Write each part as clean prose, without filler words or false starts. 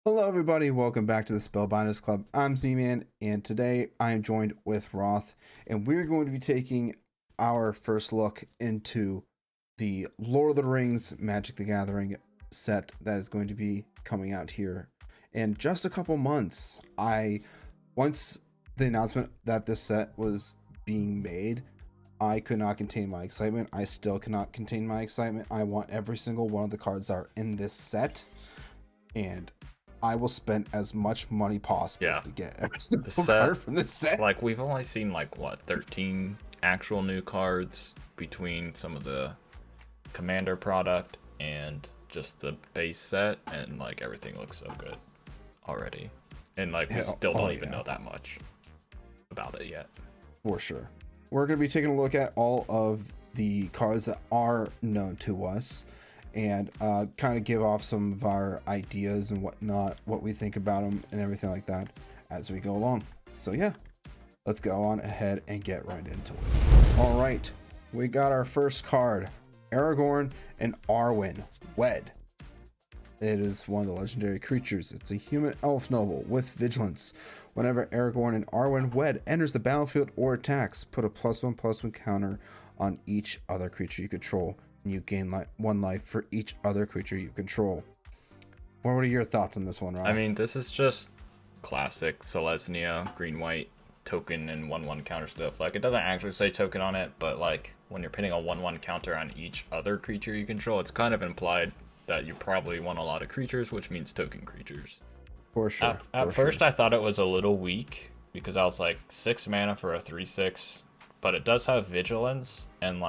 Hello everybody, welcome back to the Spellbinders Club. I'm Z-Man, and today I am joined with Roth, and we're going to be taking our first look into the Lord of the Rings Magic the Gathering set that is going to be coming out here in just a couple months. Once the announcement that this set was being made, I could not contain my excitement. I still cannot contain my excitement. I want every single one of the cards that are in this set, and I will spend as much money possible to get every single card from this set. Like, we've only seen, 13 actual new cards between some of the Commander product and just the base set, and, everything looks so good already. And, we still don't even know that much about it yet. For sure. We're going to be taking a look at all of the cards that are known to us, and kind of give off some of our ideas and whatnot, what we think about them and everything like that as we go along. So yeah, let's go on ahead and get right into it. All right, we got our first card, Aragorn and Arwen Wed. It is one of the legendary creatures. It's a human elf noble with vigilance. Whenever Aragorn and Arwen Wed enters the battlefield or attacks, put a +1/+1 counter on each other creature you control. You gain one life for each other creature you control. What are your thoughts on this one, Ryan? I mean, this is just classic Selesnya, green-white, token, and 1/1 counter stuff. It doesn't actually say token on it, but, when you're pitting a 1/1 counter on each other creature you control, it's kind of implied that you probably want a lot of creatures, which means token creatures. For sure. At first, I thought it was a little weak, because I was 6 mana for a 3/6, but it does have vigilance, and,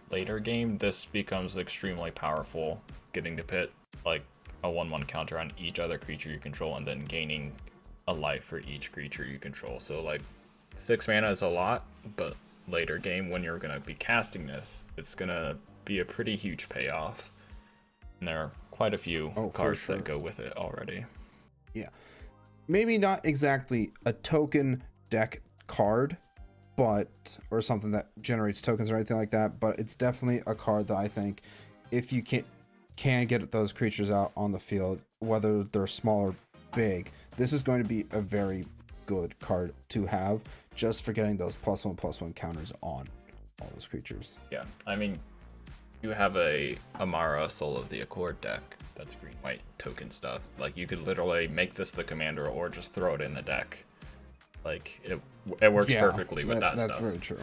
later game, this becomes extremely powerful, getting to pit a 1/1 counter on each other creature you control and then gaining a life for each creature you control. So 6 mana is a lot, but later game when you're going to be casting this, it's going to be a pretty huge payoff, and there are quite a few cards that go with it already. Yeah, maybe not exactly a token deck card, or something that generates tokens or anything like that, but it's definitely a card that I think if you can get those creatures out on the field, whether they're small or big, this is going to be a very good card to have just for getting those +1/+1 counters on all those creatures. Yeah, I mean, you have a Amara Soul of the Accord deck that's green-white token stuff. You could literally make this the commander or just throw it in the deck. It works perfectly with that stuff. That's very true.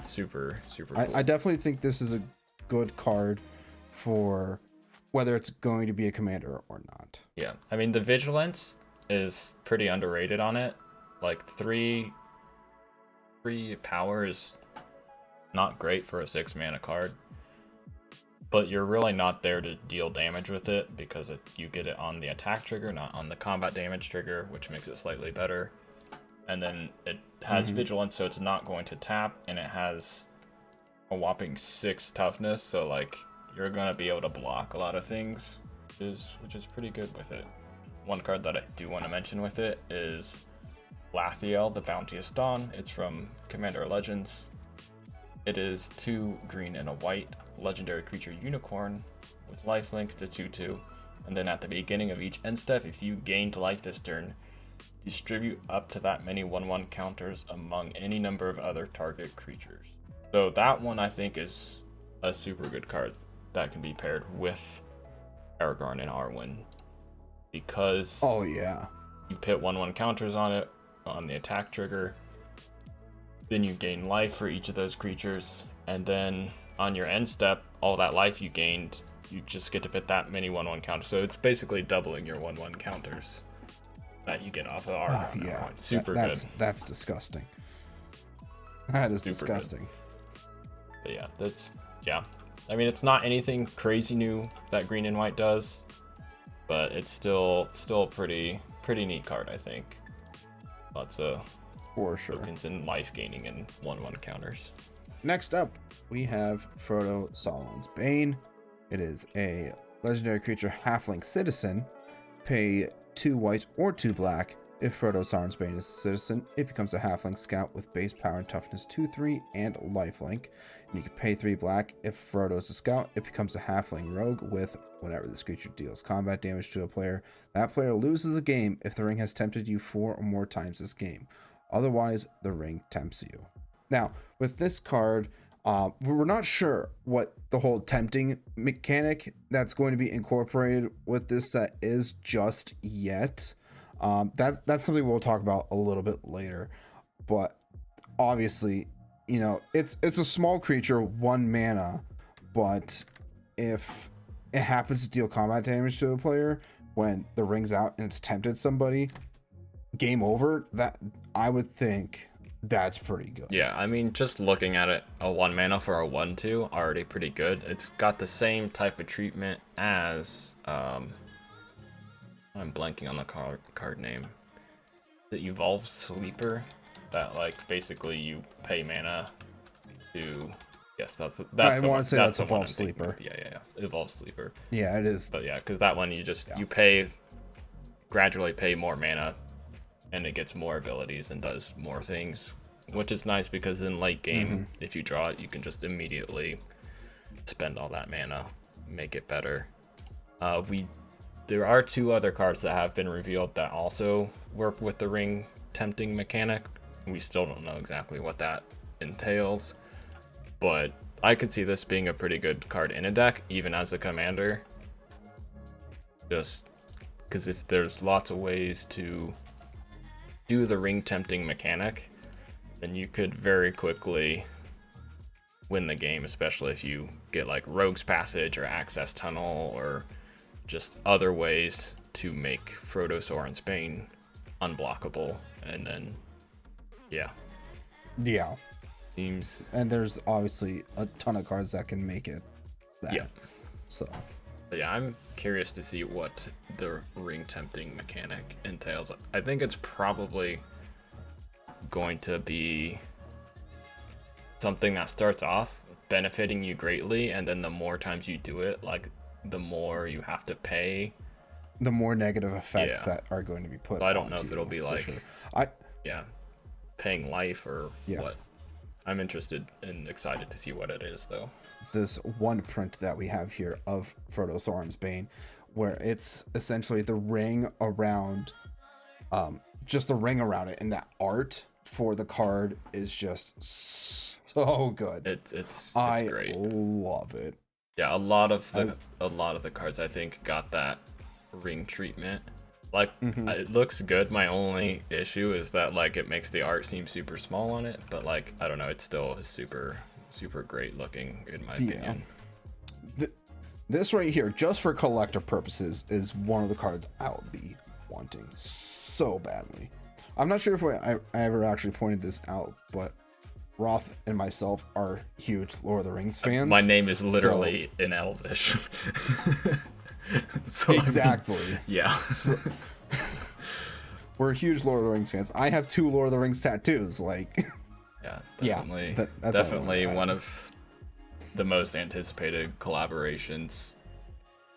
Super cool. I definitely think this is a good card for whether it's going to be a commander or not. Yeah, I mean, the vigilance is pretty underrated on it. 3 power is not great for a 6 mana card, but you're really not there to deal damage with it, because you get it on the attack trigger, not on the combat damage trigger, which makes it slightly better. And then it has vigilance, so it's not going to tap, and it has a whopping 6 toughness, so you're gonna be able to block a lot of things, which is pretty good with it. One card that I do want to mention with it is Lathiel, the Bounteous Dawn. It's from Commander Legends. It is 2 green and a white legendary creature unicorn with lifelink to 2/2, and then at the beginning of each end step, if you gained life this turn, distribute up to that many 1/1 counters among any number of other target creatures. So that one I think is a super good card that can be paired with Aragorn and Arwen, because you pit 1/1 counters on it on the attack trigger, then you gain life for each of those creatures, and then on your end step, all that life you gained, you just get to pit that many 1/1 counters. So it's basically doubling your 1/1 counters that you get off of Aragorn. Super good. That's disgusting. That is super disgusting. Good. But I mean, it's not anything crazy new that green and white does, but it's still a pretty neat card, I think. Lots of tokens and life gaining and 1/1 counters. Next up, we have Frodo Solomon's Bane. It is a legendary creature halfling citizen. Pay 2 white or 2 black. If Frodo Sarnsbane is a citizen, it becomes a halfling scout with base power and toughness 2/3 and lifelink. And you can pay 3 black. If Frodo's a scout, it becomes a halfling rogue with whenever this creature deals combat damage to a player, that player loses the game if the ring has tempted you 4 or more times this game. Otherwise, the ring tempts you. Now, with this card, we're not sure what the whole tempting mechanic that's going to be incorporated with this set is just yet. That's something we'll talk about a little bit later, but obviously, you know, it's a small creature, 1 mana, but if it happens to deal combat damage to a player when the ring's out and it's tempted somebody, game over. That I would think that's pretty good. Yeah, I mean, just looking at it, a 1 mana for a 1/2 already pretty good. It's got the same type of treatment as I'm blanking on the card name. The Evolved Sleeper, that like basically you pay mana to. Yes, that's I want one. to say that's Evolved Sleeper. Yeah, Evolved Sleeper. Yeah, it is. But yeah, because that one you gradually pay more mana, and it gets more abilities and does more things, which is nice because in late game, if you draw it, you can just immediately spend all that mana, make it better. There are 2 other cards that have been revealed that also work with the ring tempting mechanic. We still don't know exactly what that entails, but I could see this being a pretty good card in a deck, even as a commander. Just because if there's lots of ways to do the ring tempting mechanic, then you could very quickly win the game, especially if you get like Rogue's Passage or Access Tunnel or just other ways to make Frodo Sarnsbane unblockable. And then yeah seems, and there's obviously a ton of cards that can make it that. So yeah, I'm curious to see what the ring tempting mechanic entails. I think it's probably going to be something that starts off benefiting you greatly, and then the more times you do it, like the more you have to pay, the more negative effects that are going to be put. So I don't know if it'll be like sure. paying life or what. I'm interested and excited to see what it is, though. This one print that we have here of Frodo Sarnsbane, where it's essentially the ring around, just the ring around it, and that art for the card is just so good. It's great. I love it. Yeah, a lot of the cards I think got that ring treatment. Like it looks good. My only issue is that like it makes the art seem super small on it, but like I don't know, it's still super great looking in my opinion. This right here, just for collector purposes, is one of the cards I'll be wanting so badly. I'm not sure if I ever actually pointed this out, but Roth and myself are huge Lord of the Rings fans. My name is literally in Elvish. So exactly. I mean, yeah. We're huge Lord of the Rings fans. I have 2 Lord of the Rings tattoos. Like, definitely, that's definitely one of the most anticipated collaborations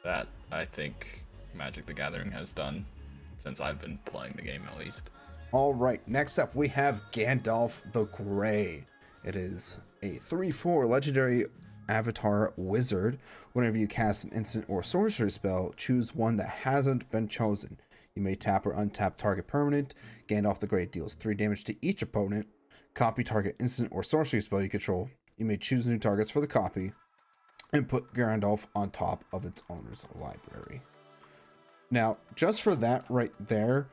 that I think Magic the Gathering has done since I've been playing the game, at least. All right, next up we have Gandalf the Grey. It is a 3/4 legendary avatar wizard. Whenever you cast an instant or sorcery spell, choose one that hasn't been chosen. You may tap or untap target permanent. Gandalf the Grey deals 3 damage to each opponent. Copy target instant or sorcery spell you control. You may choose new targets for the copy and put Gandalf on top of its owner's library. Now, just for that right there,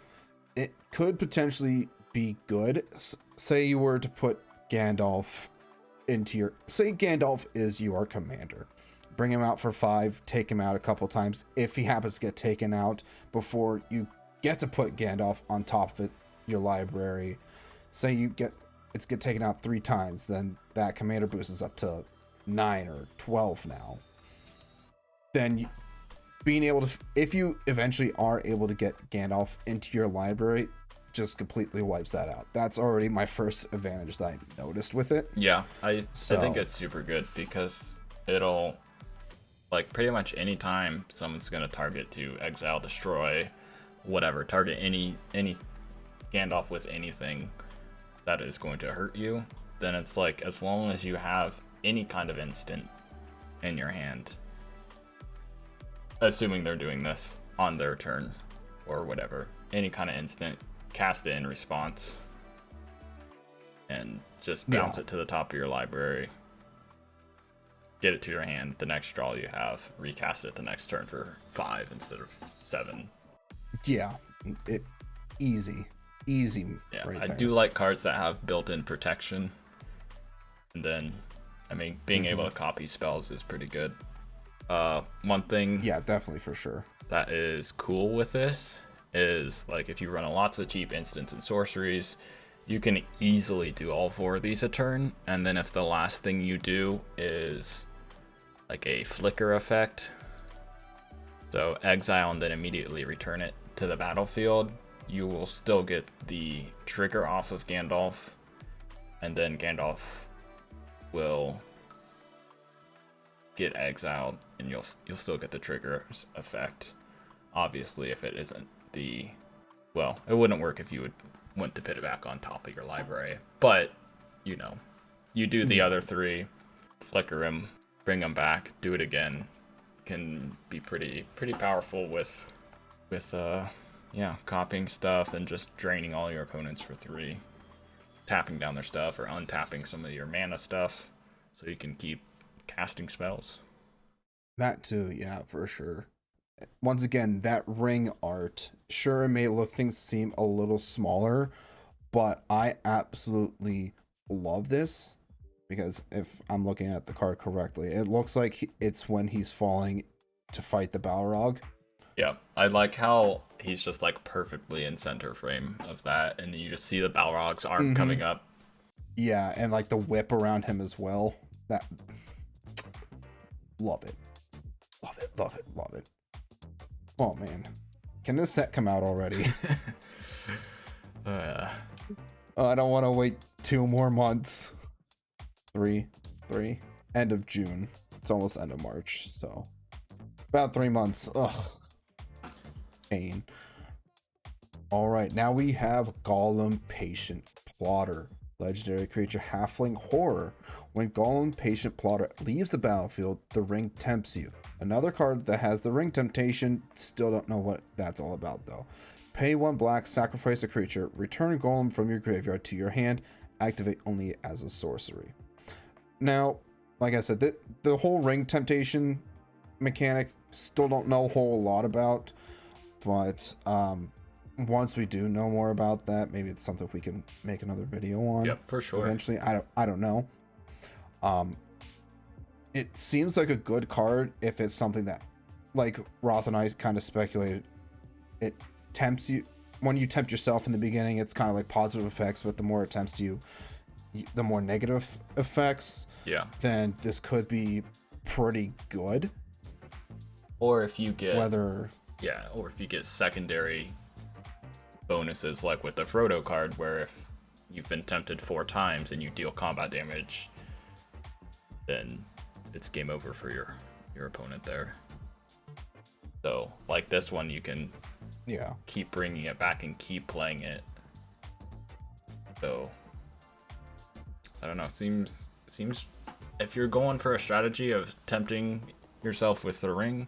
it could potentially be good. Say you were to put Gandalf into your... Say Gandalf is your commander. Bring him out for 5, take him out a couple times. If he happens to get taken out before you get to put Gandalf on top of your library, say you get taken out 3 times, then that commander boost is up to 9 or 12 now. Then being able to, if you eventually are able to get Gandalf into your library, just completely wipes that out. That's already my first advantage that I noticed with it. Yeah, I think it's super good because it'll, like, pretty much any time someone's gonna target to exile, destroy, whatever, target any Gandalf with anything that is going to hurt you, then it's like, as long as you have any kind of instant in your hand, assuming they're doing this on their turn or whatever, any kind of instant, cast it in response and just bounce it to the top of your library, get it to your hand, the next draw you have, recast it the next turn for 5 instead of 7. Yeah, easy. Yeah, right I there. do like cards that have built-in protection. And then, I mean, being able to copy spells is pretty good. One thing, yeah, definitely, for sure, that is cool with this is, like, if you run lots of cheap instants and sorceries, you can easily do all 4 of these a turn. And then if the last thing you do is like a flicker effect, so exile and then immediately return it to the battlefield, you will still get the trigger off of Gandalf, and then Gandalf will get exiled, and you'll still get the trigger effect. Obviously, if it isn't the, well, it wouldn't work if you went to put it back on top of your library, but you know, you do the other 3, flicker him, bring him back, do it again, can be pretty powerful with copying stuff and just draining all your opponents for 3, tapping down their stuff or untapping some of your mana stuff so you can keep casting spells. That too, yeah, for sure. Once again, that ring art, sure, it may look things seem a little smaller, but I absolutely love this, because if I'm looking at the card correctly, it looks like it's when he's falling to fight the Balrog. Yeah, I like how he's just like perfectly in center frame of that, and you just see the Balrog's arm coming up. Yeah, and like the whip around him as well. That, love it. Oh man, can this set come out already? I don't want to wait 2 more months. 3, end of June. It's almost end of March, so about 3 months. Ugh, pain. All right, now we have Golem Patient Plotter, legendary creature, halfling horror. When Golem Patient Plotter leaves the battlefield, the ring tempts you. Another card that has the ring temptation. Still don't know what that's all about though. Pay 1 black, sacrifice a creature, return Golem from your graveyard to your hand, activate only as a sorcery. Now, like I said, the whole ring temptation mechanic, still don't know a whole lot about, but once we do know more about that, maybe it's something we can make another video on. Yep, for sure. Eventually, I don't know. It seems like a good card if it's something that, like Roth and I kind of speculated, it tempts you. When you tempt yourself in the beginning, it's kind of like positive effects, but the more it tempts you, the more negative effects. Yeah. Then this could be pretty good. Or if you get or if you get secondary bonuses, like with the Frodo card, where if you've been tempted 4 times and you deal combat damage, then it's game over for your opponent there. So like this one, you can keep bringing it back and keep playing it. So I don't know, seems if you're going for a strategy of tempting yourself with the ring,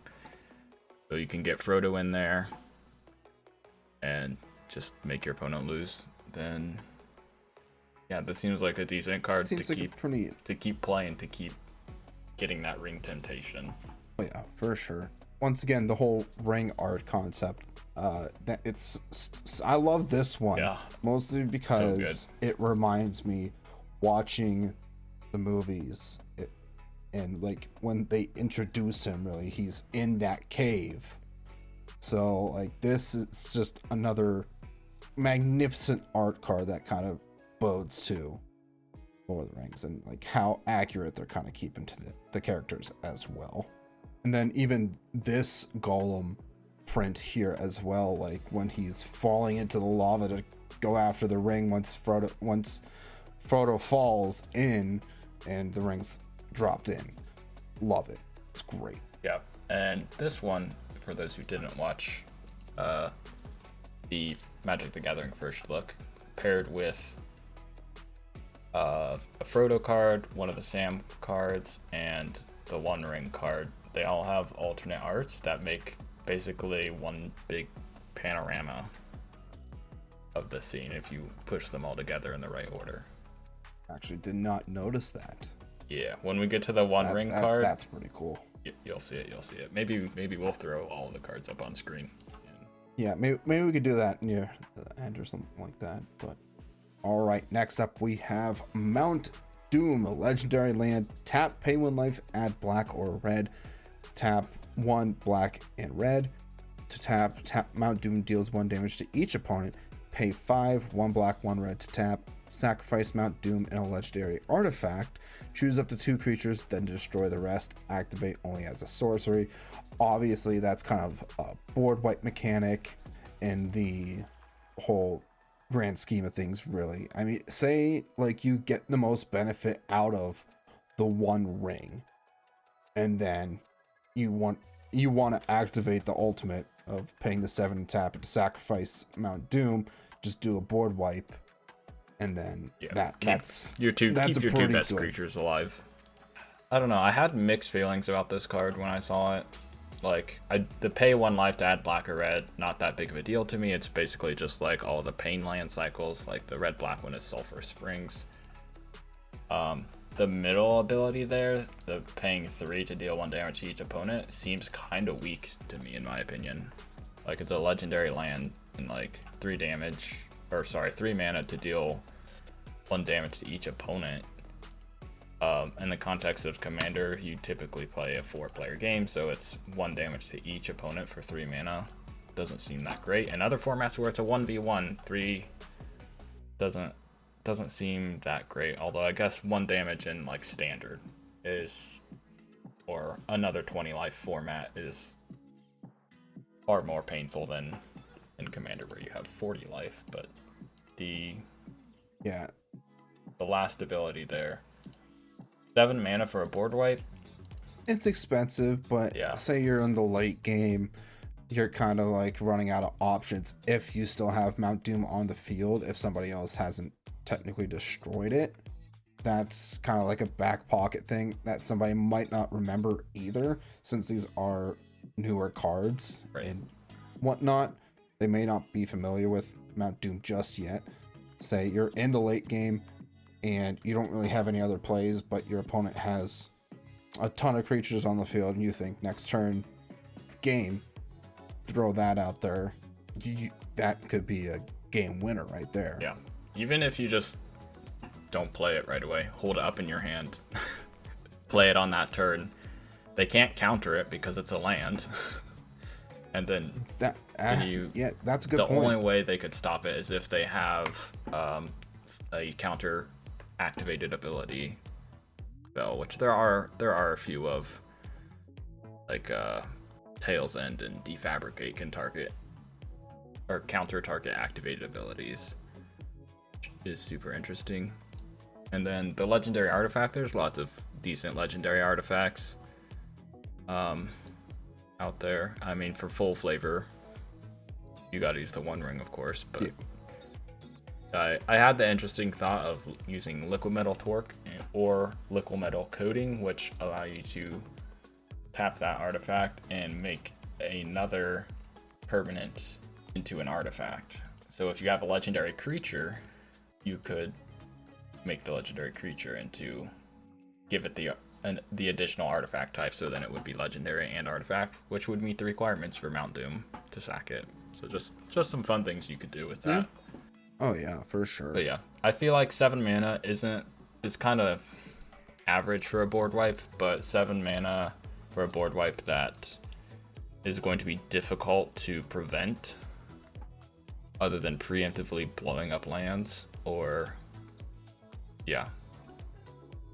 so you can get Frodo in there and just make your opponent lose, then yeah, this seems like a decent card to keep playing, to keep getting that ring temptation. Oh yeah, for sure. Once again, the whole ring art concept, that I love this one, mostly because it reminds me watching the movies, and like when they introduce him, really, he's in that cave. So like this is just another magnificent art card that kind of bodes to Lord of the Rings, and like how accurate they're kind of keeping to the characters as well. And then even this Golem print here as well, like when he's falling into the lava to go after the ring, once Frodo falls in and the ring's dropped in. Love it. It's great. Yeah. And this one, for those who didn't watch, the Magic the Gathering First Look, paired with a Frodo card, one of the Sam cards, and the One Ring card. They all have alternate arts that make basically one big panorama of the scene if you push them all together in the right order. Actually did not notice that. Yeah, when we get to the One Ring card, that's pretty cool. You'll see it. Maybe we'll throw all of the cards up on screen. Yeah, maybe we could do that near the end or something like that. But all right, next up we have Mount Doom, a legendary land. Tap, pay 1 life, add black or red. Tap 1 black and red. To tap Mount Doom deals 1 damage to each opponent. Pay 5, 1 black, 1 red to tap. Sacrifice Mount Doom and a legendary artifact. Choose up to 2 creatures, then destroy the rest. Activate only as a sorcery. Obviously, that's kind of a board wipe mechanic in the whole grand scheme of things, really. I mean, say like you get the most benefit out of the One Ring, and then you want to activate the ultimate of paying the 7 and tap it to sacrifice Mount Doom. Just do a board wipe. And then that's your two best creatures alive. I don't know. I had mixed feelings about this card when I saw it. Like, the pay 1 life to add black or red, not that big of a deal to me. It's basically just like all the pain land cycles. Like the red black one is Sulphur Springs. The middle ability there, the paying 3 to deal 1 damage to each opponent, seems kind of weak to me in my opinion. Like, it's a legendary land and like 3 mana to deal 1 damage to each opponent. In the context of Commander, you typically play a 4-player game, so it's 1 damage to each opponent for 3 mana. Doesn't seem that great. In other formats where it's a 1v1, 3 doesn't seem that great. Although I guess 1 damage in like Standard is, or another 20 life format is far more painful than in Commander where you have 40 life. But the last ability there, 7 mana for a board wipe. It's expensive, but say you're in the late game, you're kind of like running out of options if you still have Mount Doom on the field, if somebody else hasn't technically destroyed it. That's kind of like a back pocket thing that somebody might not remember either, since these are newer cards and whatnot. They may not be familiar with Mount Doom just yet. Say you're in the late game and you don't really have any other plays, but your opponent has a ton of creatures on the field, and you think next turn it's game, throw that out there. That could be a game winner right there. Yeah, even if you just don't play it right away, hold it up in your hand, play it on that turn. They can't counter it because it's a land. And then that's a good point. The only way they could stop it is if they have a counter activated ability spell, which there are a few of, like Tail's End and Defabricate can target or counter target activated abilities, which is super interesting. And then the legendary artifact, there's lots of decent legendary artifacts out there. I mean, for full flavor, you gotta use the One Ring, of course, but I had the interesting thought of using Liquid Metal Torque or Liquid Metal Coating, which allow you to tap that artifact and make another permanent into an artifact. So if you have a legendary creature, you could make the legendary creature into, give it the additional artifact type, so then it would be legendary and artifact, which would meet the requirements for Mount Doom to sack it. So just some fun things you could do with that. Oh yeah, for sure. But yeah, I feel like 7 mana is kind of average for a board wipe, but 7 mana for a board wipe that is going to be difficult to prevent, other than preemptively blowing up lands, or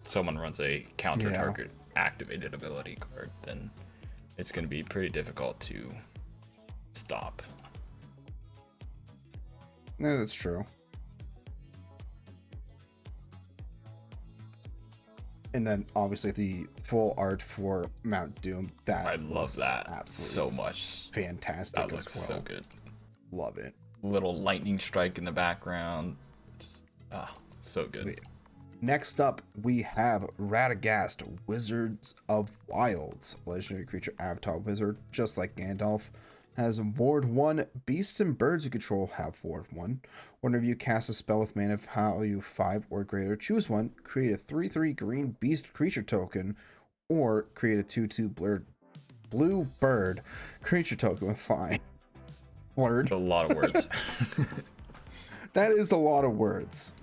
someone runs a counter target activated ability card, then it's going to be pretty difficult to stop. Yeah, that's true. And then obviously the full art for Mount Doom, that I love that absolutely so much. Fantastic. That looks so good. Love it. little lightning strike in the background. Just so good. Next up, we have Radagast, Wizards of Wilds. Legendary creature avatar wizard, just like Gandalf. Has Ward 1. Beasts and birds you control have Ward 1. Whenever you cast a spell with mana value 5 or greater, choose one. Create a 3/3 green beast creature token, or create a 2/2 blue bird creature token with 5. Blurred. A lot of words. That is a lot of words.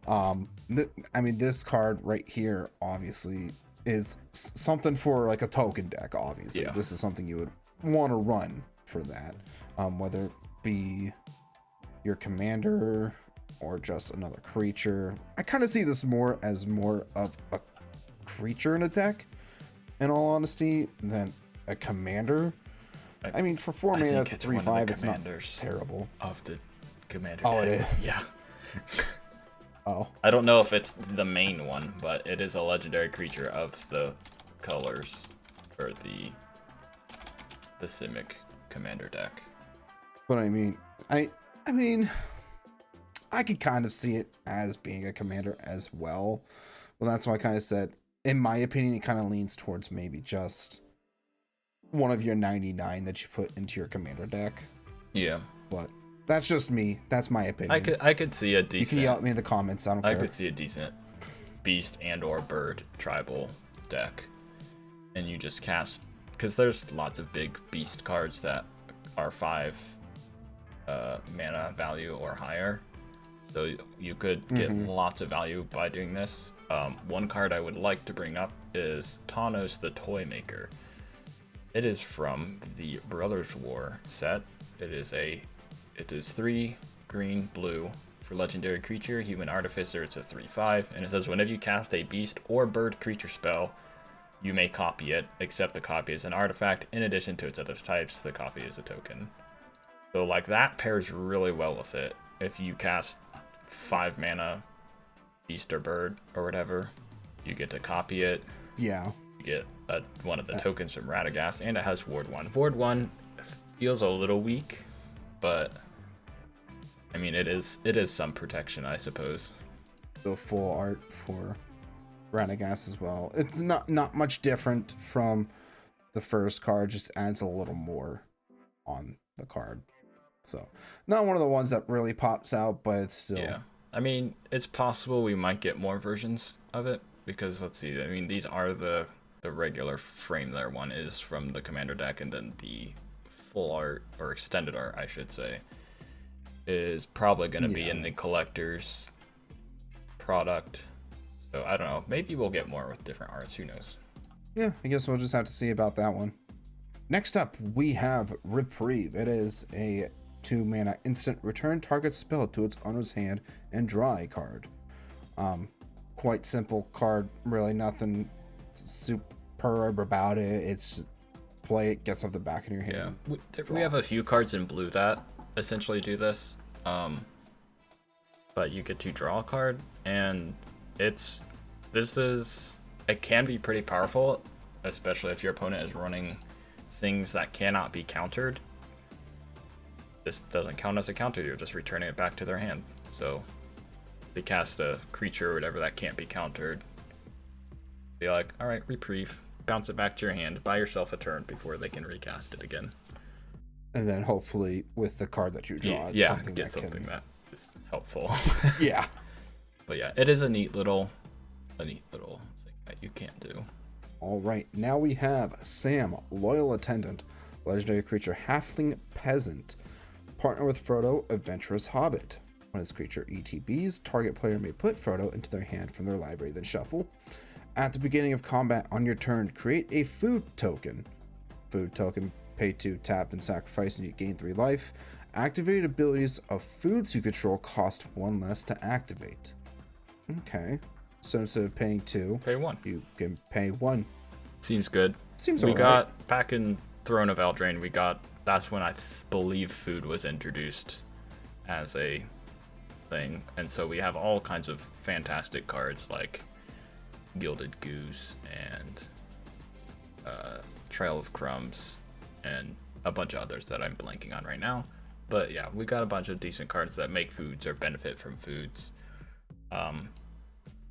I mean, this card right here obviously is something for like a token deck. Obviously, Yeah. This is something you would want to run for that, whether it be your commander or just another creature. I kind of see this more of a creature in a deck, in all honesty, than a commander. I mean, for 4 mana, it's 3/5. It's not terrible. Of the commander. Oh, deck. it is. Yeah. Oh, I don't know if it's the main one, but it is a legendary creature of the colors for the Simic commander deck. but I mean, I mean, I could kind of see it as being a commander as well. Well, that's why I kind of said, in my opinion, it kind of leans towards maybe just one of your 99 that you put into your commander deck. Yeah. But that's just me. That's my opinion. I could see a decent. You can yell at me in the comments. I don't care. I could see a decent beast and or bird tribal deck, and you just cast, because there's lots of big beast cards that are 5 mana value or higher, so you could get lots of value by doing this. One card I would like to bring up is Tawnos the Toy Maker. It is from the Brothers War set. It is 3 green blue for legendary creature, human artificer. It's a 3/5, and it says whenever you cast a beast or bird creature spell, you may copy it, except the copy is an artifact. In addition to its other types, the copy is a token. So like that pairs really well with it. If you cast 5 mana beast or bird or whatever, you get to copy it. Yeah. You get one of the tokens from Radagast, and it has Ward 1. Ward 1 feels a little weak, but I mean, it is some protection, I suppose. The full art for Radagast as well. It's not much different from the first card, just adds a little more on the card. So not one of the ones that really pops out, but it's still. Yeah. I mean, it's possible we might get more versions of it, because let's see. I mean, these are the regular frame there. One is from the commander deck, and then the full art, or extended art, I should say, is probably going to be in the collector's product. So I don't know. Maybe we'll get more with different arts. Who knows? Yeah, I guess we'll just have to see about that one. Next up, we have Reprieve. It is a 2 mana instant. Return target spell to its owner's hand and draw a card. Quite simple card. Really nothing superb about it. It's play it, get something back in your hand. Yeah, we have a few cards in blue that essentially do this. But you get to draw a card, and it can be pretty powerful, especially if your opponent is running things that cannot be countered. This doesn't count as a counter, you're just returning it back to their hand. So they cast a creature or whatever that can't be countered, be like, alright, Reprieve, bounce it back to your hand, buy yourself a turn before they can recast it again. And then hopefully with the card that you draw, it's something get that something that is helpful. Yeah. But yeah, it is a neat little thing that you can't do. All right, now we have Sam, Loyal Attendant, legendary creature, halfling peasant, partner with Frodo, adventurous hobbit. When this creature ETBs, target player may put Frodo into their hand from their library, then shuffle. At the beginning of combat on your turn, create a food token. Food token, pay 2, tap and sacrifice, and you gain 3 life. Activated abilities of foods you control cost 1 less to activate. Okay. So instead of paying 2, pay 1. You can pay 1. Seems good. Seems we alright. got back in Throne of Eldraine. That's when I believe food was introduced as a thing, and so we have all kinds of fantastic cards like Gilded Goose and Trail of Crumbs and a bunch of others that I'm blanking on right now. But yeah, we got a bunch of decent cards that make foods or benefit from foods.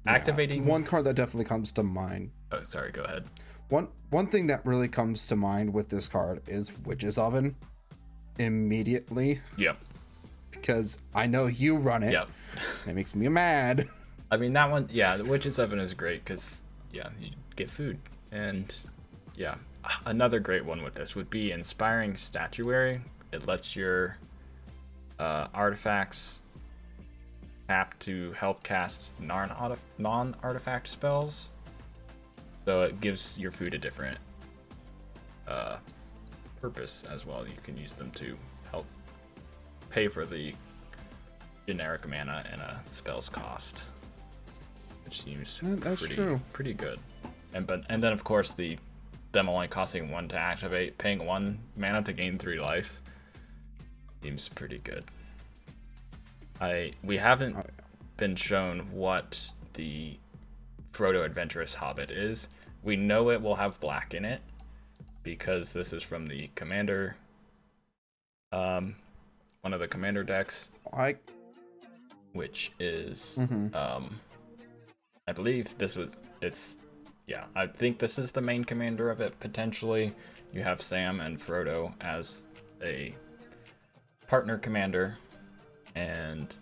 Activating one card that definitely comes to mind. Oh, sorry, go ahead. One thing that really comes to mind with this card is Witch's Oven immediately. Yep. Because I know you run it. Yep. It makes me mad. I mean, that one, yeah, the Witch's Oven is great because, yeah, you get food. And, yeah, another great one with this would be Inspiring Statuary. It lets your artifacts tap to help cast non-artifact spells. So it gives your food a different purpose as well. You can use them to help pay for the generic mana and a spell's cost, which seems pretty good. And then of course them only costing 1 to activate, paying 1 mana to gain 3 life seems pretty good. We haven't been shown what the Frodo Adventurous Hobbit is. We know it will have black in it because this is from the commander, one of the commander decks, which is I believe I think this is the main commander of it. Potentially you have Sam and Frodo as a partner commander, and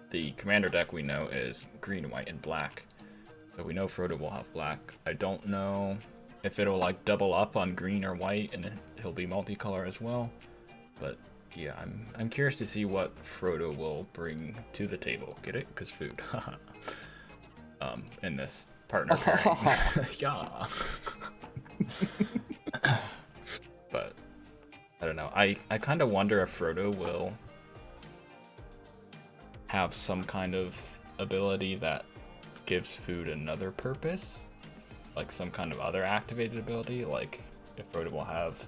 the commander deck we know is green, white, and black. So we know Frodo will have black. I don't know if it'll like double up on green or white and he'll be multicolor as well. But yeah, I'm curious to see what Frodo will bring to the table. Get it? Because food. In this partner pairing. Yeah. But I don't know. I kind of wonder if Frodo will have some kind of ability that gives food another purpose, like some kind of other activated ability, like if Frodo will have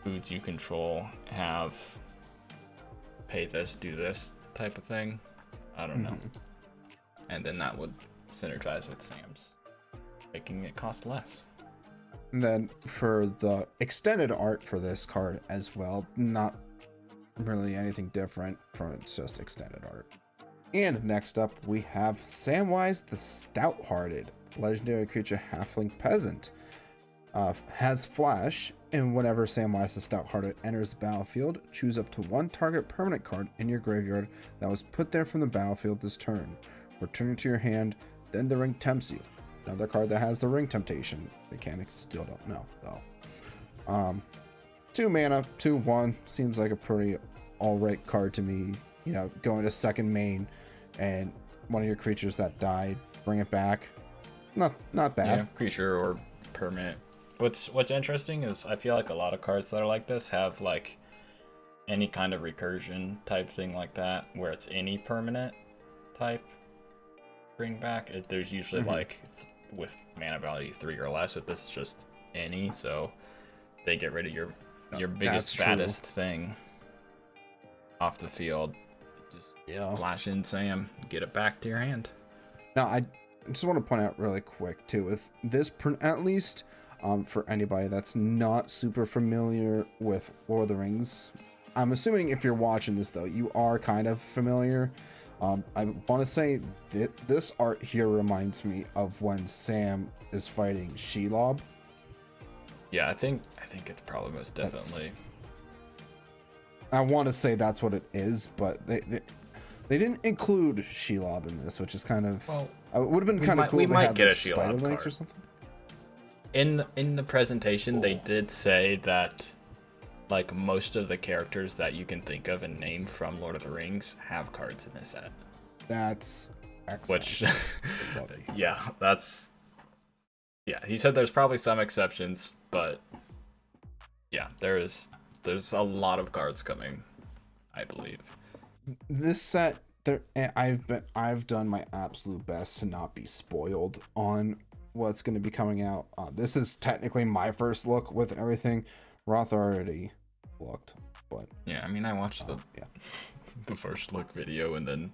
foods you control have pay this, do this type of thing. I don't know. And then that would synergize with Sam's, making it cost less. And then for the extended art for this card as well, not really anything different from it's just extended art. And next up, we have Samwise the Stout-Hearted, legendary creature halfling peasant. Has flash, and whenever Samwise the Stout-Hearted enters the battlefield, choose up to 1 target permanent card in your graveyard that was put there from the battlefield this turn. Return it to your hand, then the ring tempts you. Another card that has the ring temptation mechanic, still don't know though. 2 mana, 2/1, seems like a pretty alright card to me. You know, going to second main and one of your creatures that died, bring it back. Not bad. Yeah, creature or permanent. What's interesting is I feel like a lot of cards that are like this have like any kind of recursion type thing like that, where it's any permanent type bring back. There's usually like with mana value 3 or less, if this is just any, so they get rid of your biggest fattest thing off the field. Just flash in Sam, get it back to your hand. Now I just want to point out really quick too, with this at least for anybody that's not super familiar with Lord of the Rings, I'm assuming if you're watching this though, you are kind of familiar. I want to say that this art here reminds me of when Sam is fighting Shelob. Yeah, I think it's probably most definitely. I want to say that's what it is, but they didn't include Shelob in this, which is kind of it would have been kind of cool. We might get a Shelob card or something. In the presentation, they did say that like most of the characters that you can think of and name from Lord of the Rings have cards in this set. That's excellent. Which, he said there's probably some exceptions, but yeah, there's a lot of cards coming, I believe. This set, I've done my absolute best to not be spoiled on what's going to be coming out. This is technically my first look with everything. Roth already looked, but yeah, I mean, I watched the first look video and then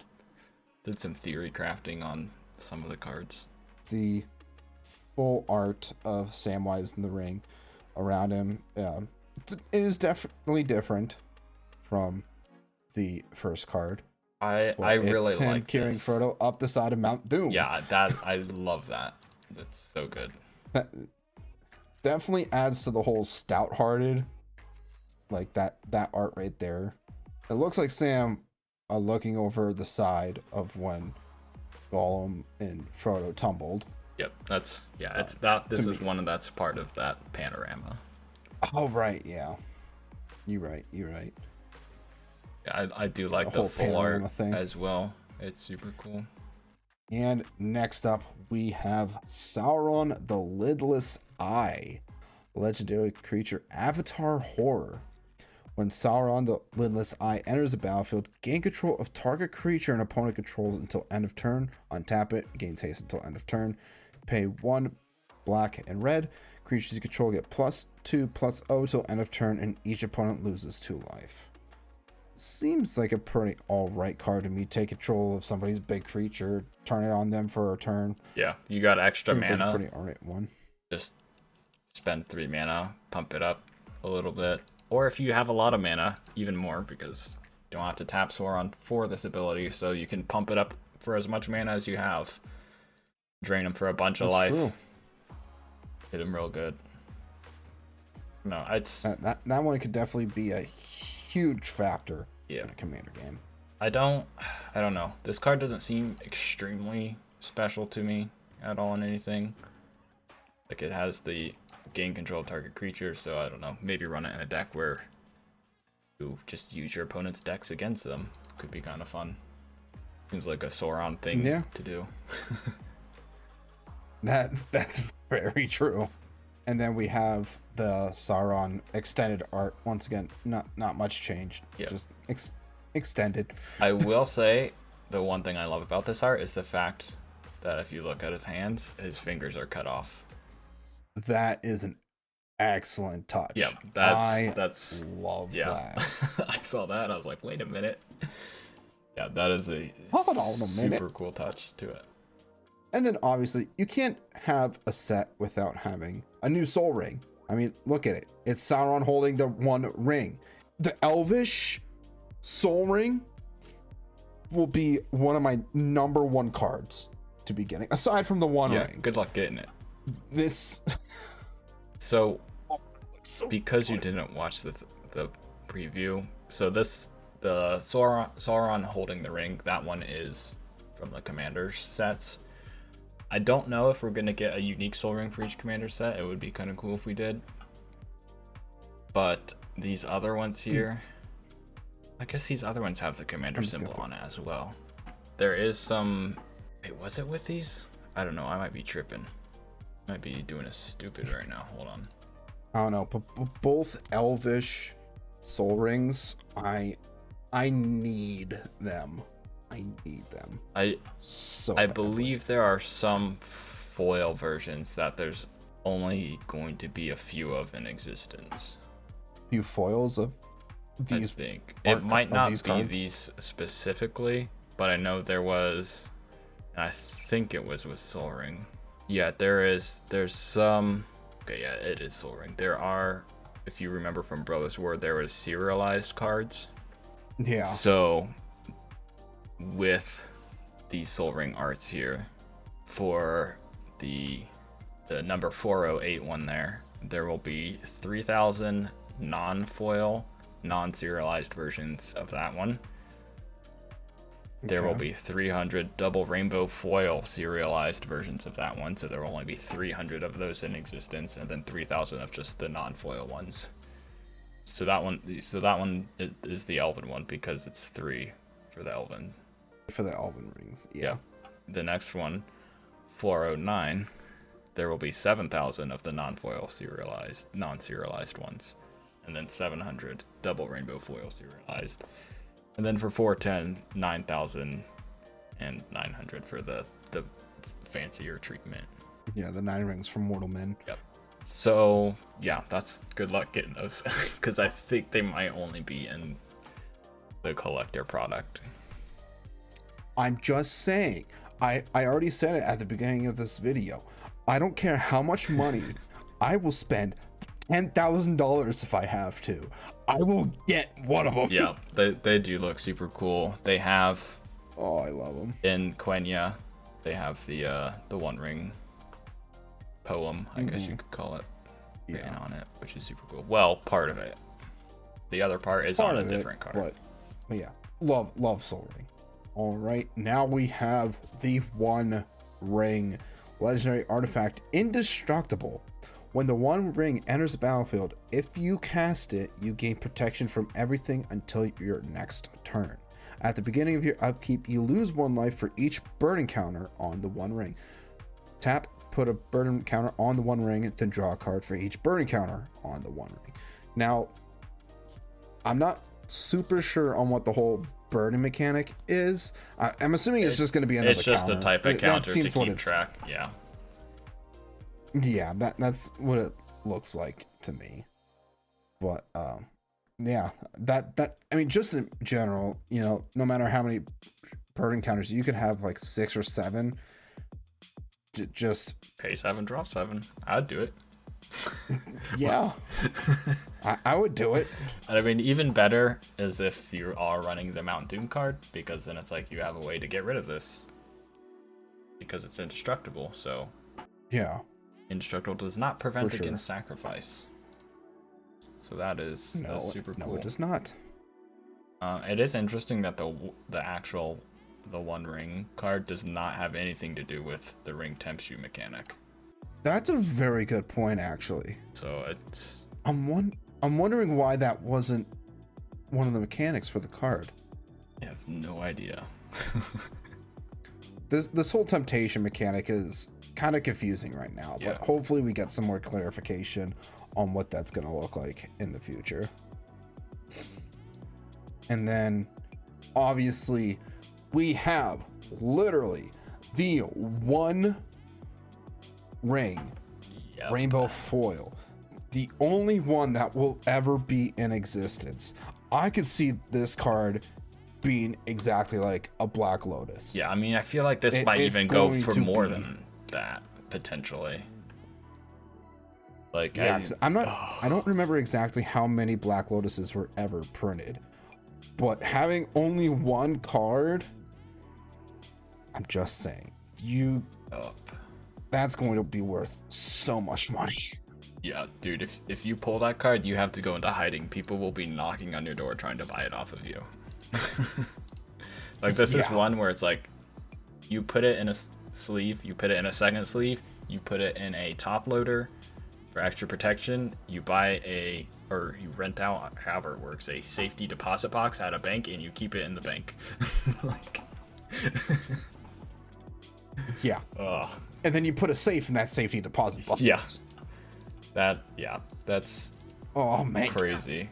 did some theory crafting on some of the cards. The full art of Samwise in the ring around him, it is definitely different. from the first card. I It's really him like carrying this. Frodo up the side of Mount Doom. Yeah, that I love that. That's so good. That definitely adds to the whole stout-hearted, like that art right there. It looks like Sam looking over the side of when Gollum and Frodo tumbled. Yep, that's it's that. This is one that's part of that panorama. Oh right, yeah. You're right. Yeah, I do like the full art thing as well. It's super cool. And next up, we have Sauron the Lidless Eye, legendary creature, Avatar Horror. When Sauron the Lidless Eye enters the battlefield, gain control of target creature an opponent controls until end of turn. Untap it, gains haste until end of turn. Pay 1 black and red. Creatures you control get +2/+0 till end of turn, and each opponent loses 2 life. Seems like a pretty alright card to me. Take control of somebody's big creature, turn it on them for a turn. Yeah, you got extra Seems mana. Like a pretty alright one. Just spend 3 mana, pump it up a little bit. Or if you have a lot of mana, even more, because you don't have to tap Sauron for this ability, so you can pump it up for as much mana as you have. Drain him for a bunch of life. True. Hit him real good. No, it's that one could definitely be a huge factor in a commander game. I don't know. This card doesn't seem extremely special to me at all in anything. Like, it has the gain control of target creature, so I don't know. Maybe run it in a deck where you just use your opponent's decks against them. Could be kind of fun. Seems like a Sauron thing to do. That's very true. And then we have the Sauron extended art. Once again, not much changed. Yep. Just extended. I will say the one thing I love about this art is the fact that if you look at his hands, his fingers are cut off. That is an excellent touch. Yeah, that's love that. I saw that. I was like, wait a minute. Yeah, that is a super cool touch to it. And then obviously you can't have a set without having a new soul ring. I mean, look at it. It's Sauron holding the one ring. The Elvish soul ring will be one of my number 1 cards to be getting, aside from the one ring. Good luck getting it. This so because you didn't watch the preview, so the Sauron holding the ring, that one is from the Commander's sets. I don't know if we're gonna get a unique soul ring for each commander set. It would be kind of cool if we did. But these other ones here, I guess these other ones have the commander symbol on it as well. There is some. Wait, was it with these? I don't know. I might be tripping. Might be doing a stupid right now. Hold on. I don't know. But both Elvish soul rings, I need them. I need them. I believe there are some foil versions that there's only going to be a few of in existence. Few foils of these? I think it might not be these specifically, but I know there was. And I think it was with Soul Ring. Yeah, there's some. Okay, yeah, it is Soul Ring. There are, if you remember from Brothers War, there was serialized cards. Yeah. So with these Soul Ring arts here, for the number 408 one there will be 3,000 non-foil, non-serialized versions of that one. There will be 300 double rainbow foil serialized versions of that one, so there will only be 300 of those in existence, and then 3,000 of just the non-foil ones. So that one is the Elven one because it's 3 for the Elven. For the Elven rings, yeah. The next one, 409, there will be 7,000 of the non-foil non-serialized ones, and then 700 double rainbow foil serialized. And then for 410, 9,000 and 900 for the fancier treatment. Yeah, the 9 rings from Mortal Men. Yep. So, yeah, that's good luck getting those. Because I think they might only be in the collector product. I'm just saying. I already said it at the beginning of this video. I don't care how much money I will spend $10,000 if I have to. I will get one of them. Yeah, they do look super cool. They have, Oh, I love them. in Quenya, they have the One Ring poem, I guess you could call it, written on it, which is super cool. Well, part of it. The other part is on a different card. But yeah, love Soul Ring. All right, now we have the One Ring legendary artifact, Indestructible. When the One Ring enters the battlefield, if you cast it, you gain protection from everything until your next turn. At the beginning of your upkeep, you lose 1 life for each burn counter on the One Ring. Tap, put a burn counter on the One Ring, then draw a card for each burn counter on the One Ring. Now, I'm not super sure on what the whole burning mechanic is. I'm assuming it's just going to be another counter. It's just a type of counter to keep track. Yeah. Yeah, that's what it looks like to me. But yeah, that I mean, just in general, you know, no matter how many burn counters you could have, like 6 or 7. Just pay 7, draw 7. I'd do it. Yeah. I would do it. And I mean, even better is if you are running the Mount Doom card, because then it's like you have a way to get rid of this because it's indestructible. So yeah, indestructible does not prevent against sacrifice. So that's super cool. No, it does not. It is interesting that the One Ring card does not have anything to do with the Ring Tempts You mechanic. That's a very good point, actually. So it's I'm wondering why that wasn't one of the mechanics for the card. I have no idea. This whole temptation mechanic is kind of confusing right now, but hopefully we get some more clarification on what that's going to look like in the future. And then obviously we have literally the One Ring rainbow foil, the only one that will ever be in existence. I could see this card being exactly like a Black Lotus. Yeah, I mean, I feel like this might even go for more than that potentially. Like, yeah, I don't remember exactly how many Black Lotuses were ever printed, but having only one card, I'm just saying, that's going to be worth so much money. Yeah, dude, if you pull that card, you have to go into hiding. People will be knocking on your door trying to buy it off of you. Like, this is one where it's like, you put it in a sleeve, you put it in a second sleeve, you put it in a top loader for extra protection, you you rent out, however it works, a safety deposit box at a bank, and you keep it in the bank. Like, yeah. Ugh. And then you put a safe in that safety deposit box. Yeah. That's oh man, crazy.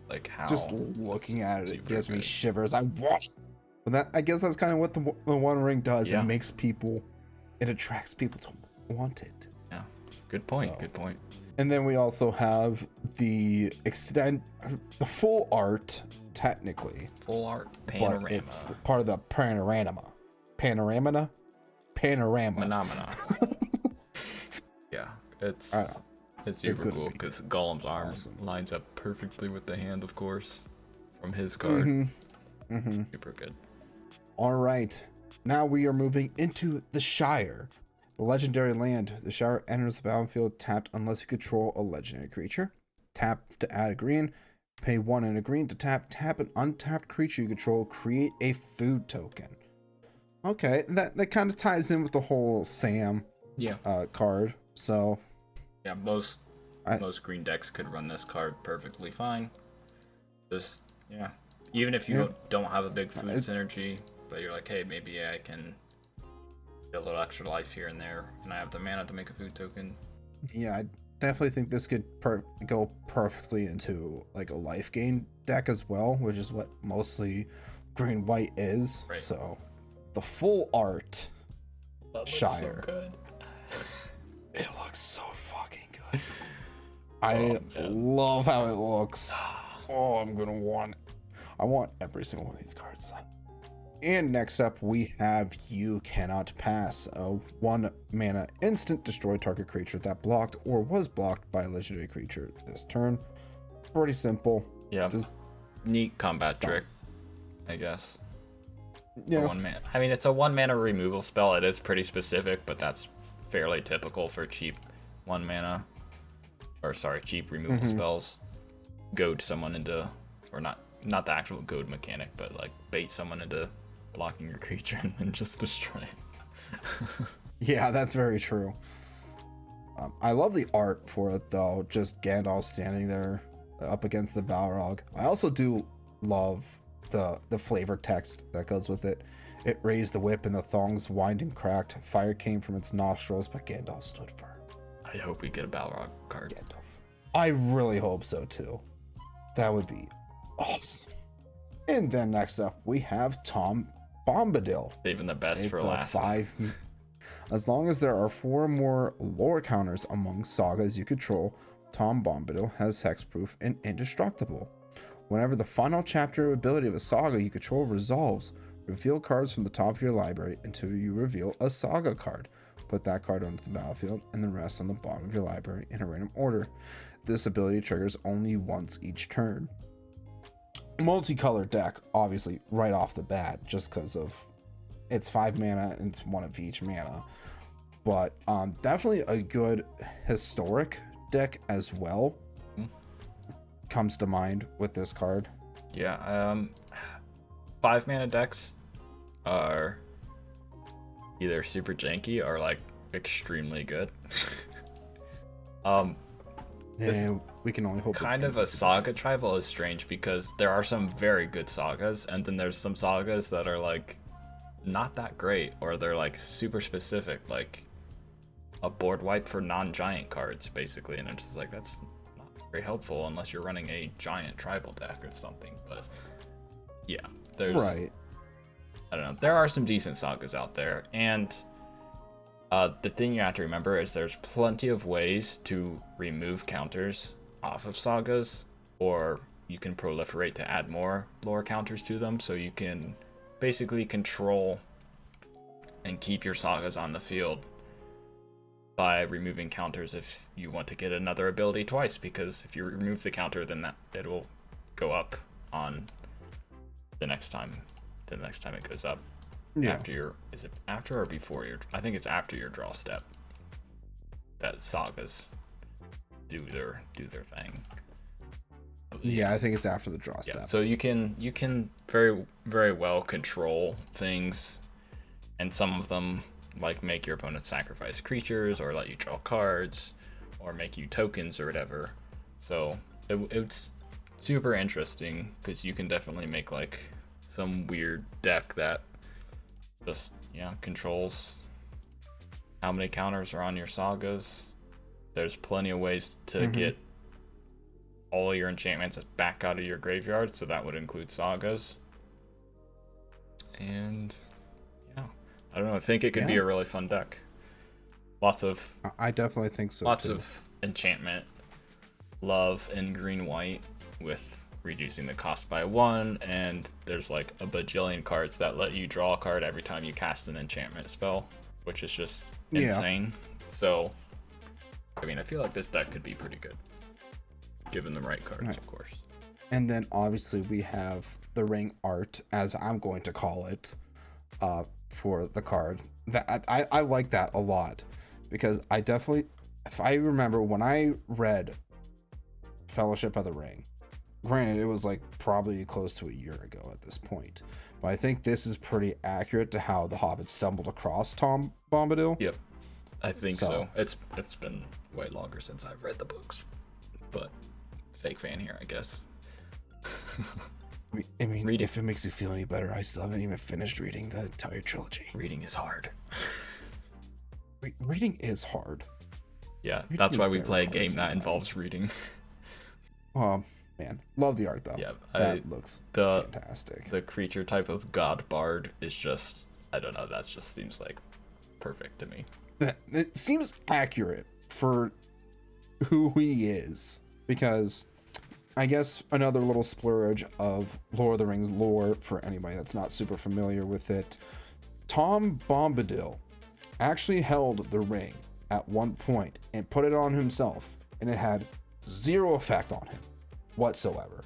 Like, how just looking at it gives me shivers. But I guess that's kind of what the One Ring does. Yeah. It attracts people to want it. Yeah, good point. Good point. And then we also have the full art, technically. Full art panorama. But it's part of the panorama. Phenomena. Yeah, it's super cool because Golem's arm lines up perfectly with the hand, of course, from his card. Super good. All right, now we are moving into the Shire, the legendary land. The Shire enters the battlefield tapped unless you control a legendary creature. Tap to add a green. Pay 1 and a green to tap an untapped creature you control. Create a food token. Okay, that kind of ties in with the whole Sam card. So yeah, most green decks could run this card perfectly fine. Even if you don't have a big food synergy, but you're like, hey, maybe I can get a little extra life here and there, and I have the mana to make a food token. Yeah, I definitely think this could go perfectly into like a life gain deck as well, which is what mostly green white is. Right. So the full art Shire. So good. It looks so fucking good. I love how it looks. Oh, I want every single one of these cards. And next up, we have You Cannot Pass, a 1 mana instant destroy target creature that blocked or was blocked by a legendary creature this turn. Pretty simple. Yeah. Just neat combat trick, I guess. Yeah. 1 mana. I mean, it's a 1 mana removal spell. It is pretty specific, but that's fairly typical for cheap 1 mana. Or sorry, cheap removal spells. Goad someone into, or not the actual goad mechanic, but like bait someone into blocking your creature and then just destroy it. Yeah, that's very true. I love the art for it though, just Gandalf standing there up against the Balrog. I also do love the flavor text that goes with it. It raised the whip and the thongs whined and cracked. Fire came from its nostrils, but Gandalf stood firm. I hope we get a Balrog card. Gandalf. I really hope so too. That would be awesome. And then next up, we have Tom Bombadil. Saving the best for It's last. a 5. As long as there are 4 more lore counters among sagas you control, Tom Bombadil has hexproof and indestructible. Whenever the final chapter ability of a saga you control resolves, reveal cards from the top of your library until you reveal a saga card. Put that card onto the battlefield and the rest on the bottom of your library in a random order. This ability triggers only once each turn. Multicolored deck, obviously, right off the bat, just because of it's 5 mana and it's 1 of each mana. But definitely a good historic deck as well. Comes to mind with this card. Yeah, 5 mana decks are either super janky or like extremely good. Yeah, we can only hope. Kind of a saga tribal is strange because there are some very good sagas, and then there's some sagas that are like not that great, or they're like super specific, like a board wipe for non-giant cards, basically. And it's just like, that's not very helpful unless you're running a giant tribal deck or something. But yeah, there's right. I don't know. There are some decent sagas out there, and the thing you have to remember is there's plenty of ways to remove counters off of sagas, or you can proliferate to add more lore counters to them, so you can basically control and keep your sagas on the field by removing counters if you want to get another ability twice, because if you remove the counter, then that it will go up on the next time it goes up. Yeah. After your, is it after or before your, I think it's after your draw step that sagas do their thing. Yeah, I think it's after the draw Yeah, step. so you can very, very well control things, and some of them like make your opponent sacrifice creatures or let you draw cards or make you tokens or whatever. So it's super interesting because you can definitely make like some weird deck that just controls how many counters are on your sagas. There's plenty of ways to get all your enchantments back out of your graveyard, so that would include sagas. And yeah, I don't know, I think it could be a really fun deck. Lots of I definitely think so. Lots of enchantment love in green white with reducing the cost by 1, and there's like a bajillion cards that let you draw a card every time you cast an enchantment spell, which is just insane. So I mean, I feel like this deck could be pretty good given the right cards, of course. And then obviously we have the ring art, as I'm going to call it, for the card. That I like that a lot, because I definitely, if I remember when I read Fellowship of the Ring, granted it was like probably close to a year ago at this point, but I think this is pretty accurate to how the Hobbit stumbled across Tom Bombadil. Yep, I think so. It's been way longer since I've read the books, but fake fan here, I guess. I mean, if it makes you feel any better, I still haven't even finished reading the entire trilogy. Reading is hard. Reading is hard. Yeah, Reading that's why is we very play a hard game that sometimes. involves reading. Man, love the art though. Yeah, that looks fantastic. The creature type of god bard is just, I don't know, that just seems like perfect to me. It seems accurate for who he is, because I guess another little splurge of Lord of the Rings lore for anybody that's not super familiar with it. Tom Bombadil actually held the ring at one point and put it on himself, and it had zero effect on him whatsoever.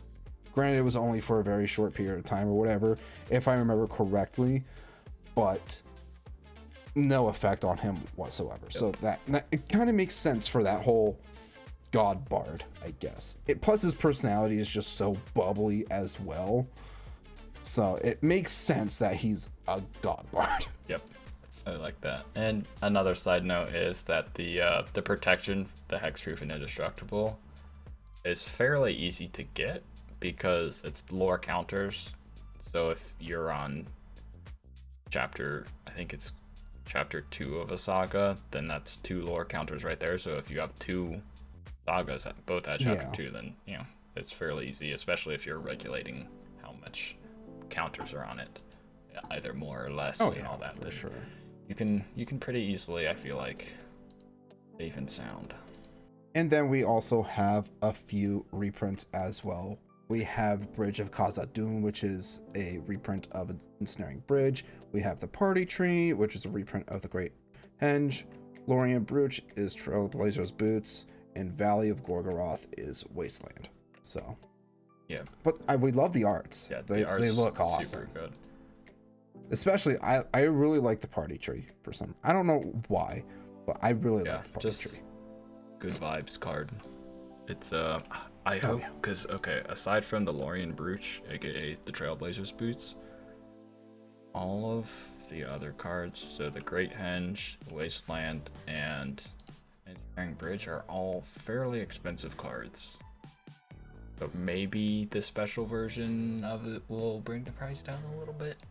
Granted, it was only for a very short period of time or whatever, if I remember correctly, but no effect on him whatsoever. Yep. So that it kind of makes sense for that whole god bard, I guess. Plus his personality is just so bubbly as well. So it makes sense that he's a god bard. Yep. I like that. And another side note is that the protection, the hexproof and indestructible, is fairly easy to get because it's lore counters. So if you're on I think it's chapter 2 of a saga, then that's 2 lore counters right there. So if you have 2 sagas both at chapter 2, then it's fairly easy, especially if you're regulating how much counters are on it, either more or less, and all that. For sure. You can pretty easily, I feel like, safe and sound. And then we also have a few reprints as well. We have Bridge of Khazad-dûm, which is a reprint of an Ensnaring Bridge. We have the Party Tree, which is a reprint of the Great Henge. Lorien Brooch is Trailblazer's Boots, and Valley of Gorgoroth is Wasteland. So, yeah. But we love the arts. Yeah, they look awesome. Super good. Especially, I really like the Party Tree for some. I don't know why, but I really like the Party Tree. Good vibes card. It's I hope, because aside from the Lorien Brooch, aka the Trailblazer's Boots, all of the other cards, so the Great Henge, Wasteland, and Ensnaring Bridge, are all fairly expensive cards. So maybe the special version of it will bring the price down a little bit.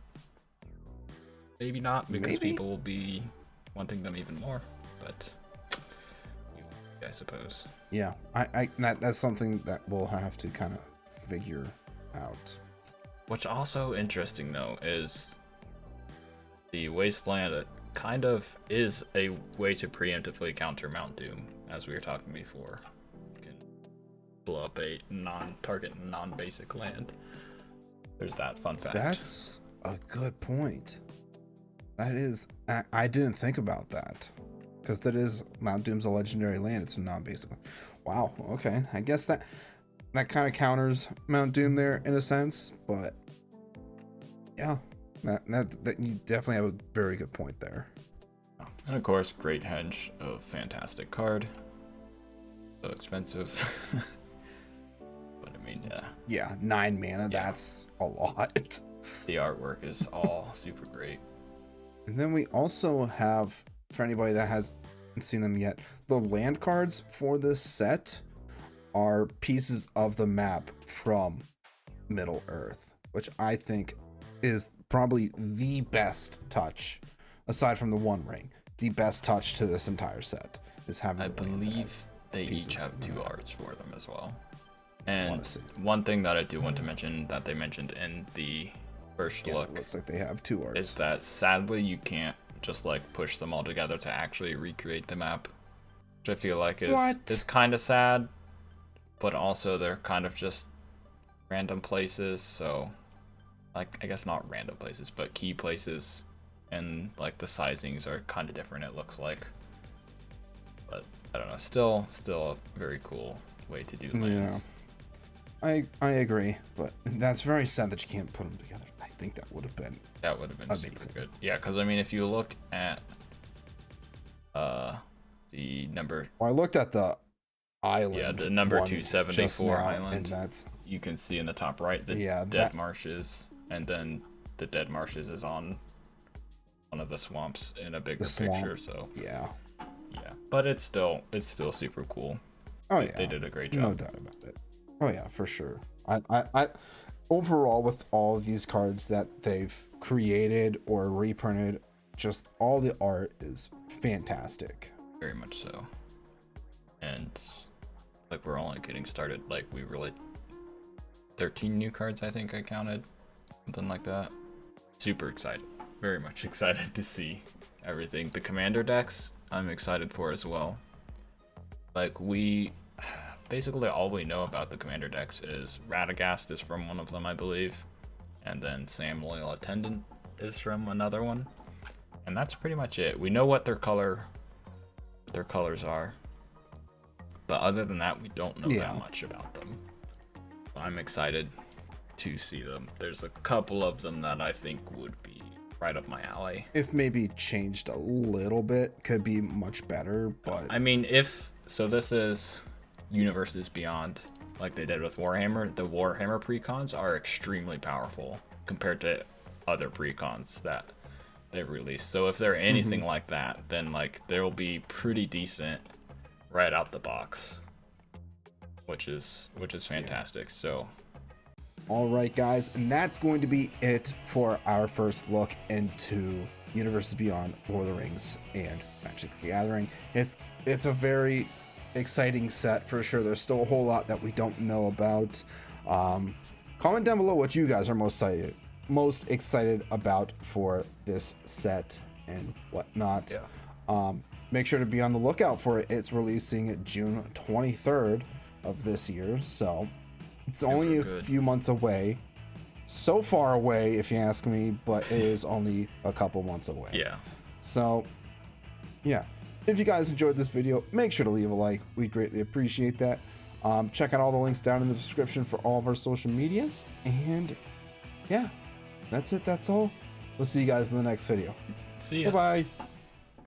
Maybe not, because people will be wanting them even more, but I suppose. Yeah, that's something that we'll have to kind of figure out. What's also interesting, though, is the Wasteland kind of is a way to preemptively counter Mount Doom, as we were talking before. You can blow up a non-target, non-basic land. There's that fun fact. That's a good point. That is, I didn't think about that. Because that is, Mount Doom's a legendary land. It's a non-basic. Wow. Okay. I guess that kind of counters Mount Doom there in a sense, but yeah, that you definitely have a very good point there. And of course, Great Henge, a fantastic card. So expensive. But I mean, yeah, 9 mana. That's a lot. The artwork is all super great. And then we also have, for anybody that hasn't seen them yet, the land cards for this set are pieces of the map from Middle Earth, which I think is probably the best touch, aside from the One Ring. The best touch to this entire set is having. I believe they each have 2 arts for them as well. And one thing that I do want to mention that they mentioned in the first look, it looks like they have 2 arts, is that sadly you can't just like push them all together to actually recreate the map, which I feel like is kind of sad, but also they're kind of just random places. So like, I guess not random places, but key places, and like the sizings are kind of different, it looks like. But I don't know, still a very cool way to do lands. Yeah, I agree, but that's very sad that you can't put them together. I think that would have been amazing. Super good. Yeah, because I mean, if you look at the number, I looked at the island. Yeah, the number 274 island, and that's, you can see in the top right the dead marshes, and then the dead marshes is on one of the swamps in a bigger picture. So yeah, but it's still super cool. They did a great job. No doubt about it. Oh yeah, for sure. I overall, with all of these cards that they've created or reprinted, just all the art is fantastic. Very much so. And like, we're only getting started. Like, we really 13 new cards, I think I counted, something like that. Super excited, very much excited to see everything. The commander decks I'm excited for as well. Like, basically all we know about the commander decks is Radagast is from one of them, I believe, and then Sam Loyal Attendant is from another one, and that's pretty much it. We know what their colors are, but other than that, we don't know that much about them. I'm excited to see them. There's a couple of them that I think would be right up my alley. If maybe changed a little bit, could be much better, but I mean, so this is Universes Beyond, like they did with Warhammer. The Warhammer precons are extremely powerful compared to other precons that they've released. So if they're anything like that, then like they'll be pretty decent right out the box, which is fantastic. So all right, guys, and that's going to be it for our first look into Universes Beyond, Lord of the Rings, and Magic the Gathering. It's a very exciting set for sure. There's still a whole lot that we don't know about. Comment down below what you guys are most excited about for this set and whatnot. Make sure to be on the lookout for it. It's releasing June 23rd of this year, so it's only a few months away. So far away, if you ask me, but it is only a couple months away. Yeah. So, yeah. If you guys enjoyed this video, make sure to leave a like. We greatly appreciate that. Check out all the links down in the description for all of our social medias. And, yeah, that's it. That's all. We'll see you guys in the next video. See ya. Bye-bye.